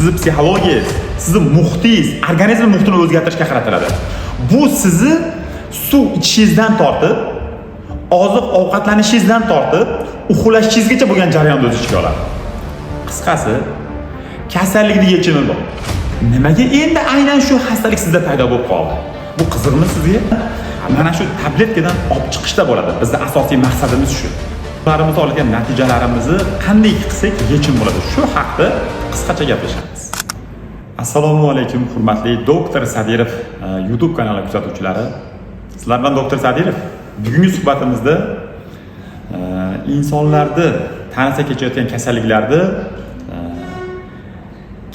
sizni psixologiyangiz, sizni muhitingiz, organizm muhitini o'zgartirishga qaratiladi. Bu sizni suv ichishingizdan tortib, oziq ovqatlanishingizdan tortib, uxlashingizgacha bo'lgan jarayonni o'z ichiga oladi. Qisqasi, kasallikning yechimi bor. Nimaga endi aynan shu xastalik sizda paydo bo'lib qoldi? Bu qiziqmi sizga? Mana shu tabletkadan olib chiqishda bo'ladi. Bizning asosiy maqsadimiz shu. Ularimiz olgan natijalarimizni qanday qilsak yechim bo'ladi. Shu haqda qisqacha gaplashamiz. Assalomu alaykum, hurmatli doktor Sadirov YouTube kanali kuzatuvchilari. Sizlar bilan doktor Sadirov. Bugungi suhbatimizda insonlarda tanisa kechayotgan kasalliklarni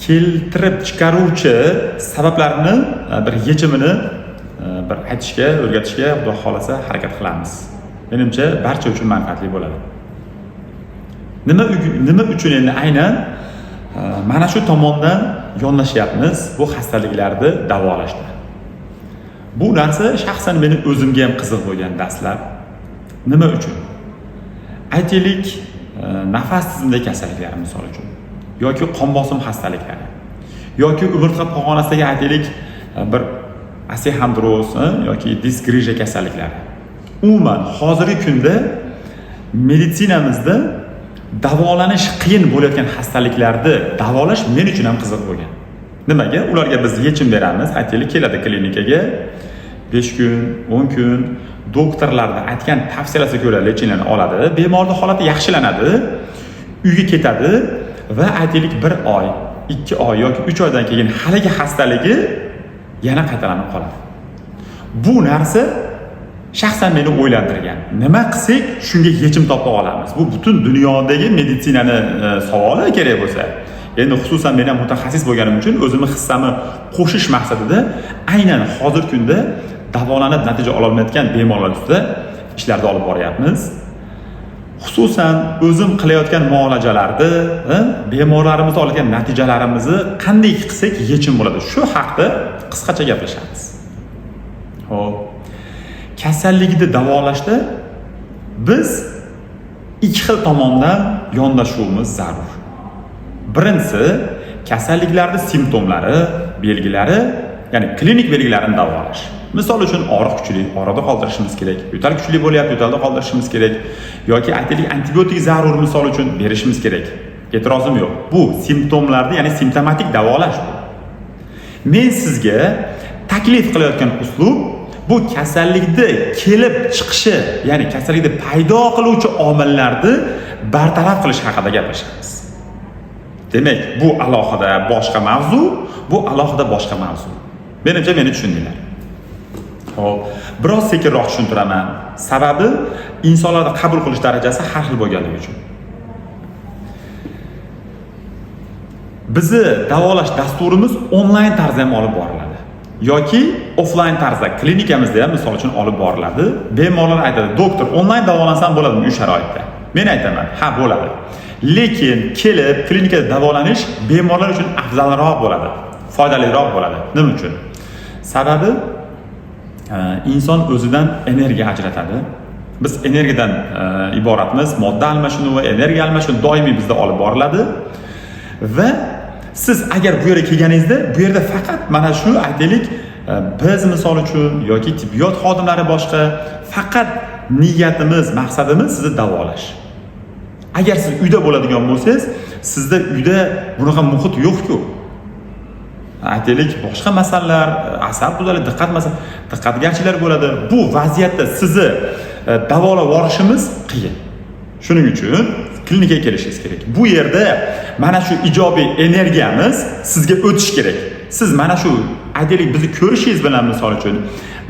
keltirib chiqaruvchi sabablarni bir yechimini bir aytishga, o'rgatishga Xudo xolasa harakat qilamiz. Menimcha barcha uchun manfaatli bo'ladi. Nima uchun endi aynan mana shu tomondan yondashyapmiz bu xastaliklarni davolashda. Bu narsa shaxsan meni o'zimga ham qiziq bo'lgan dastlab. Nima uchun? Aytaylik, nafas tizimidagi kasalliklar misol uchun yoki qon bosim xastaliklari yoki umurtqa pog'onasidagi aytaylik bir osteoxondroz yoki disk grija kasalliklari. Umuman hozirgi kunda meditsinamizda davolanish qiyin bo'layotgan xastaliklarni davolash men uchun ham qiziq bo'lgan. Nimaga? Ularga biz yechim beramiz. Aytaylik, keladi klinikaga 5 kun, 10 kun doktorlarning aytgan tavsiyalariga ko'ra lechinglarni oladi, bemorning holati yaxshilanadi, uyga ketadi va aytaylik 1 oy, 2 oy yoki 3 oydan keyin haligi xastaligi yana qaytalanib qoladi. Bu narsa shaxsan meni o'ylantirgan. Nima qilsak shunga yechim topa olamiz? Bu butun dunyodagi meditsinani savoli kerak bo'lsa. Endi xususan men ham mutaxassis bo'lganim uchun o'zimni hissamni qo'shish maqsadida aynan hozirgi kunda davolanib natija ola olmayotgan bemorlar ustida ishlarni olib boryapmiz. Xususan o'zim qilayotgan muolajalarda bemorlarimiz olgan natijalarimizni qanday qilsak yechim bo'ladi. Shu haqda qisqacha gaplashamiz. Xo'p. Kasallikni davolashda biz ikki xil tomondan yondashuvimiz zarur. Birinchisi, kasalliklarning simptomlari, belgilari, ya'ni klinik belgilarini davolash. Misol uchun og'riq kuchli, og'riqda qoldirishimiz kerak. Yo'tal kuchli bo'lyapti, yo'talda qoldirishimiz kerak yoki aytaylik antibiotik zarur misol uchun berishimiz kerak. E'tirozim yo'q. Bu simptomlarni, ya'ni simptomatik davolash bu. Men sizga taklif qilayotgan uslub bu kasallikni kelib chiqishi, ya'ni kasallikni paydo qiluvchi omillarni bartaraf qilish haqida gaplashamiz. Demak, bu alohida boshqa mavzu, bu alohida boshqa mavzu. Menimcha meni tushundinglar. Xo'p, biroz sekinroq tushuntiraman. Sababi insonlarni qabul qilish darajasi har xil bo'lganligi uchun. Bizni davolash dasturimiz onlayn tarzda ham olib boriladi yoki offlayn tarzda klinikamizda ham misol uchun olib boriladi. Bemorlar aytadi, "Doktor, onlayn davolansam bo'ladimi bu sharoitda?" Men aytaman, "Ha, bo'ladi." Lekin kelib klinikada davolanish bemorlar uchun afzalroq bo'ladi, foydaliroq bo'ladi. Nima uchun? Sababi inson o'zidan energiya ajratadi. Biz energiyadan iboratmiz. Modda almashinuvi, energiya almashinuvi doimiy bizda olib boriladi. Va siz agar bu yerga kelganingizda, bu yerda faqat mana shu aytaylik biz misol uchun yoki tibbiyot xodimlari boshqa, faqat niyatimiz, maqsadimiz sizni davolash. Agar siz uyda bo'ladigan bo'lsangiz, sizda uyda bunaqa muhit yo'q-ku. Aytaylik boshqa masalalar, asab buziladi, diqqatgarchiliklar bo'ladi. Bu vaziyatda sizni davolab yorishimiz qiyin. Shuning uchun klinikaga kelishingiz kerak. Bu yerda mana shu ijobiy energiyamiz sizga o'tish kerak. Siz mana shu aytaylik bizni ko'rishingiz bilan misol uchun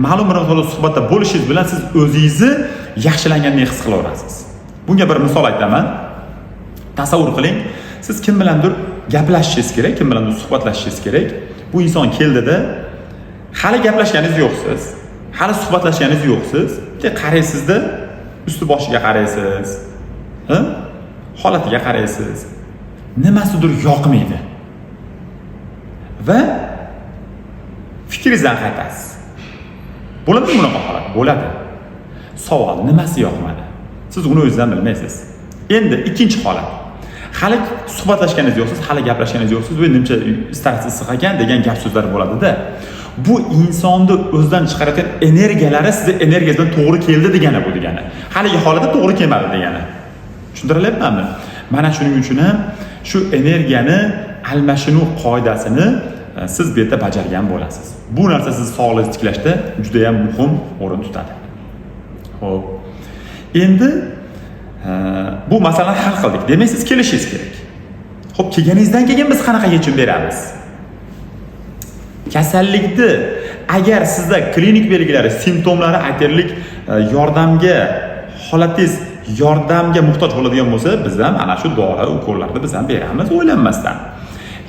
ma'lum bir miqdorda suhbatda bo'lishingiz bilan siz o'zingizni yaxshilangandek his qilaverasiz. Bunga bir misol aytaman. Tasavvur qiling, siz kim bilandir gaplashishingiz kerak, kim bilandir suhbatlashishingiz kerak. Bu inson keldida hali gaplashganingiz yo'qsiz, hali suhbatlashganingiz yo'qsiz. Qaraysizda, usti boshiga qaraysiz, holatiga qaraysiz. Nimasidir yoqmaydi. Va fikringizdan qaytasiz. Bo'ladimi bunaqa holat? Bo'ladi. Savol, nimasi yoqmadi? Siz uni o'zingizdan bilmaysiz. Endi ikkinchi holat. hali suhbatlashganingiz yo'qsiz, hali gaplashganingiz yo'qsiz, va nimcha starsiz issiq ekan degan gap so'zlar bo'ladida. Bu insonni o'zidan chiqarayotgan energiyalari sizni energiyangizdan to'g'ri keldi degani bu degani. Haligi holatda to'g'ri kelmadi degani. Tushuntiryapmanmi? Mana shuning uchun ham shu energiyani almashinuv qoidasini siz bu yerda bajargan bo'lasiz. Bu narsa siz sog'lig'ingizni tiklashda juda ham muhim o'rin tutadi. Xo'p. Endi bu masalani hal qildik. Demak, siz kelishingiz kerak. Xo'p, kelganingizdan keyin biz qanaqa yechim beramiz? Kasallikni agar sizda klinik belgilari, simptomlari aytaylik yordamga holatingiz yordamga muhtoj bo'ladigan bo'lsa, biz ham ana shu dori, ukollarni biz ham beramiz o'ylanmasdan.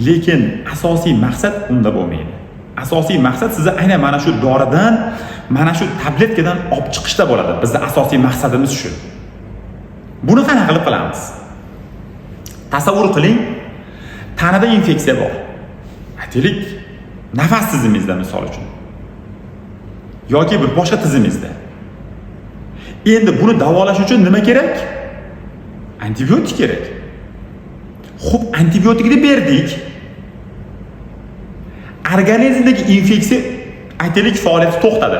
Lekin asosiy maqsad unda bo'lmaydi. Asosiy maqsad sizni aynan mana shu doridan, mana shu tabletkadan olib chiqishda bo'ladi. Bizning asosiy maqsadimiz shu. Buni qanaqa qilib qilamiz? Tasavvur qiling, tanada infeksiya bor. Aytaylik, nafas tizimingizda misol uchun. Yoki bir boshqa tizimingizda. Endi buni davolash uchun nima kerak? Antibiotik kerak. Xo'p, antibiotikni berdik. Organizmdagi infeksiya aytaylik faoliyati to'xtadi.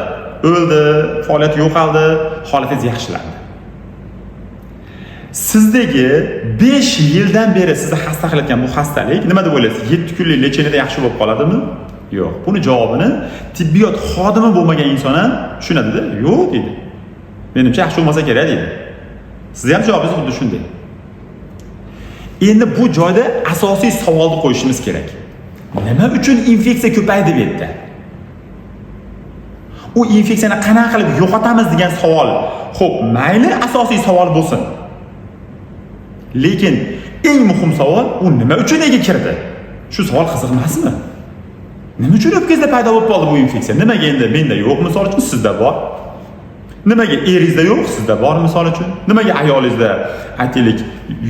O'ldi, faoliyati yo'qoldi, holatingiz yaxshilandi. Sizdagi 5 yildan beri sizni xasta qilayotgan bu xastalik nima deb o'ylaysiz? 7 kunlik lecheniyada yaxshi bo'lib qoladimi? Yo'q. Buni javobini tibbiyot xodimi bo'lmagan inson ham tushunadi-da. Yo'q deydi. Menimcha yaxshi bo'lmasa kerak deydi. Siz ham javobingiz xuddi shunday. Endi bu joyda asosiy savolni qo'yishimiz kerak. Nima uchun infeksiya ko'paydi bu yerda? U infeksiyani qanaqa qilib yo'qotamiz degan savol. Xo'p, mayli asosiy savol bo'lsin. Lekin eng muhim savol, u nima uchun nega kirdi? Shu savol qiziq emasmi? Nima uchun o'pkangizda paydo bo'lib qoldi bu infeksiya? Nimaga endi menda yo'q, misol uchun sizda bor? Nimaga eringizda yo'q, sizda bor misol uchun? Nimaga ayolingizda aytaylik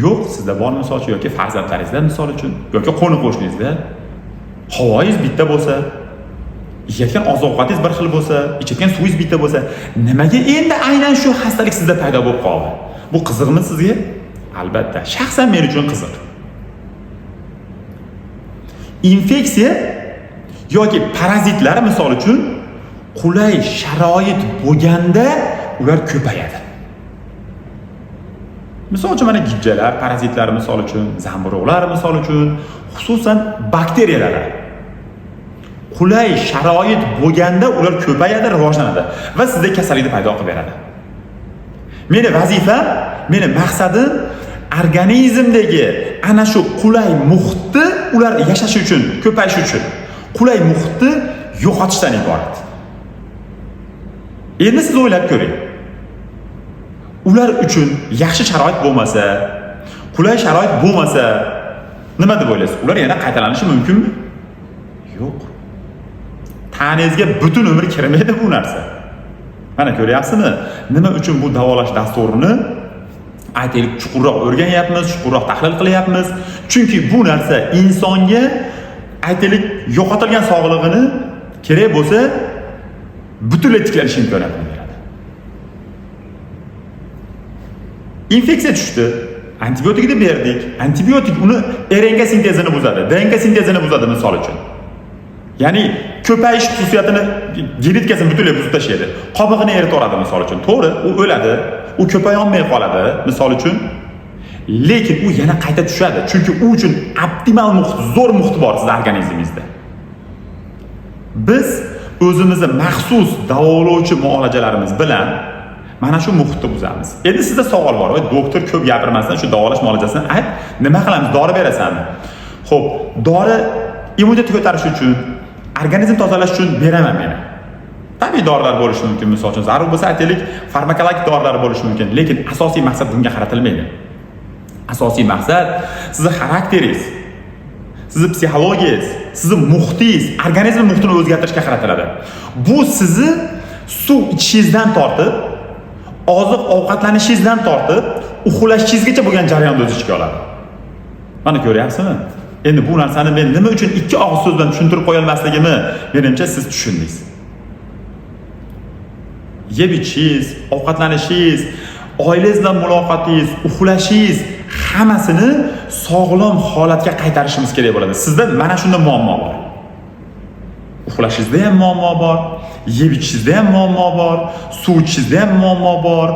yo'q, sizda bor misol uchun yoki farzandlaringizda misol uchun yoki qo'ni-qo'shningizda? Havoingiz bitta bo'lsa, yeyotgan oziq-ovqatingiz bir xil bo'lsa, ichayotgan suvingiz bitta bo'lsa, nimaga endi aynan shu xastalik sizda paydo bo'lib qoldi? Bu qiziqmi sizga? Albatta, shaxsan men uchun qiziq. Infeksiya yoki parazitlar misol uchun qulay sharoit bo'lganda ular ko'payadi. Misol uchun mana gijjalar, parazitlar misol uchun, zamburug'lar misol uchun, xususan bakteriyalar. Qulay sharoit bo'lganda ular ko'payadi, rivojlanadi va sizda kasallikni paydo qilib beradi. Meni vazifam, meni maqsadim organizmdagi ana shu qulay muhitni ular yashashi uchun, ko'payishi uchun qulay muhitni yo'qotishdan iborat. Endi siz o'ylab ko'ring. Ular uchun yaxshi sharoit bo'lmasa, qulay sharoit bo'lmasa, nima deb o'ylaysiz? Ular yana qaytalanishi mumkinmi? Yo'q. Tanangizga butun umr kirmaydi bu narsa. Mana ko'ryapsizmi? Nima uchun bu davolash dasturini aytaylik chuqurroq o'rganyapmiz, chuqurroq tahlil qilyapmiz? Chunki bu narsa insonga aytaylik yo'qotilgan sog'lig'ini kerak bo'lsa butunlay tiklash imkoniyatini beradi. Infeksiya tushdi, antibiotikni berdik. Antibiotik uni RNA sintezini buzadi, DNK sintezini buzadi misol uchun. Ya'ni ko'payish xususiyatini genetikasini butunlay buzib tashlaydi. Qobig'ini eritaveradi misol uchun. To'g'ri, u o'ladi, u ko'paya olmay qoladi misol uchun. Lekin u yana qayta tushadi, chunki u uchun optimal muhit, zo'r muhit bor sizning organizmingizda. Biz o'zimizni maxsus davolovchi muolajalarimiz bilan mana shu muhitni buzamiz. Endi sizda savol bor, "Voy, doktor ko'p gapirmasdan shu davolash muolajasini ayt, nima qilamiz? Dori berasanmi?" Xo'p, dori immunitet ko'tarish uchun, organizm tozalash uchun beraman men. Tabiiy dorilar bo'lishi mumkin, misol uchun zarur bo'lsa aytaylik farmakologik dorilar bo'lishi mumkin, lekin asosiy maqsad bunga qaratilmaydi. Asosiy maqsad sizning xarakteringiz, sizning psixologiyangiz, sizning muhitingiz, organizm muhitini o'zgartirishga qaratiladi. Bu sizni suv ichishingizdan tortib, oziq ovqatlanishingizdan tortib, uxlashingizgacha bo'lgan jarayonni o'z ichiga oladi. Mana ko'ryapsizmi? Endi bu narsani men nima uchun ikki og'iz so'z bilan tushuntirib qo'ya olmasligimni menimcha siz tushundingiz. Yeb ichishingiz, ovqatlanishingiz, oilangiz bilan muloqotingiz, uxlashingiz, hammasini sog'lom holatga qaytarishimiz kerak bo'ladi. Sizda mana shunda muammo bor. Uxlashingizda ham muammo bor, yeb ichishingizda ham muammo bor, suv ichishingizda ham muammo bor,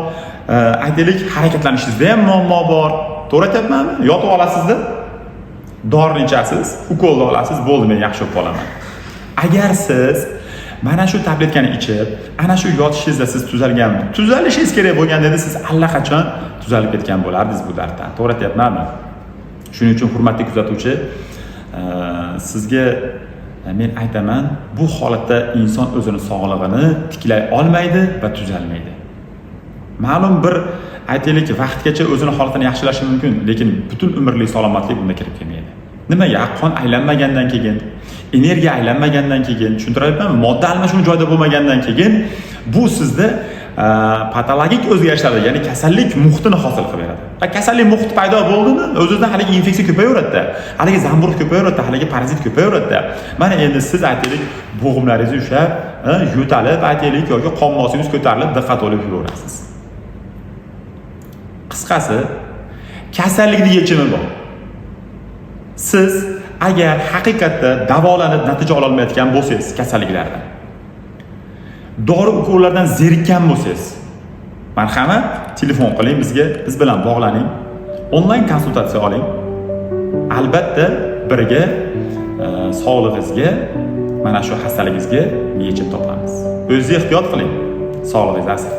aytaylik harakatlanishingizda ham muammo bor. To'g'ri aytyapmanmi? Yotib olasizda, dorini ichasiz, ukolni olasiz, bo'ldi, men yaxshi bo'lib qolaman. Agar siz mana shu tabletkani ichib, ana shu yotishingizda siz tuzalishingiz kerak bo'lganda edi, siz allaqachon tuzalib ketgan bo'lardingiz bu darddan. To'g'ri aytyapmanmi? Shuning uchun hurmatli kuzatuvchi, sizga men aytaman, bu holatda inson o'zini sog'lig'ini tiklay olmaydi va tuzalmaydi. Ma'lum bir aytaylik vaqtgacha o'zini holatini yaxshilashi mumkin, lekin butun umrlik salomatlik bunda kirib kelmaydi. Nimaga? Qon aylanmagandan keyin, energiya aylanmagandan keyin, tushuntiryapmanmi? Modda almashuvi joyida bo'lmagandan keyin bu sizda patologik o'zgarishlarni, ya'ni kasallik muhitini hosil qilib beradi. Kasallik muhiti paydo bo'ldimi, o'z-o'zidan haligi infeksiya ko'payaveradi, haligi zamburug' ko'payaveradi, haligi parazit ko'payaveradi. Mana endi siz aytaylik bo'g'imlaringiz ushlab, yo'talib, aytaylik yoki qon bosimingiz ko'tarilib, diqqat olib yuraverasiz. Qisqasi, kasallikning yechimi bor. Siz agar haqiqatda davolanib natija ola olmayotgan bo'lsangiz kasalliklardan, dori ukollardan zerikkan bo'lsangiz, marhamat, telefon qiling bizga, biz bilan bog'laning, onlayn konsultatsiya oling. Albatta birga sog'lig'ingizga, mana shu xastaligingizga yechim topamiz. O'zingizni ehtiyot qiling. Sog'lig'ingiz asl.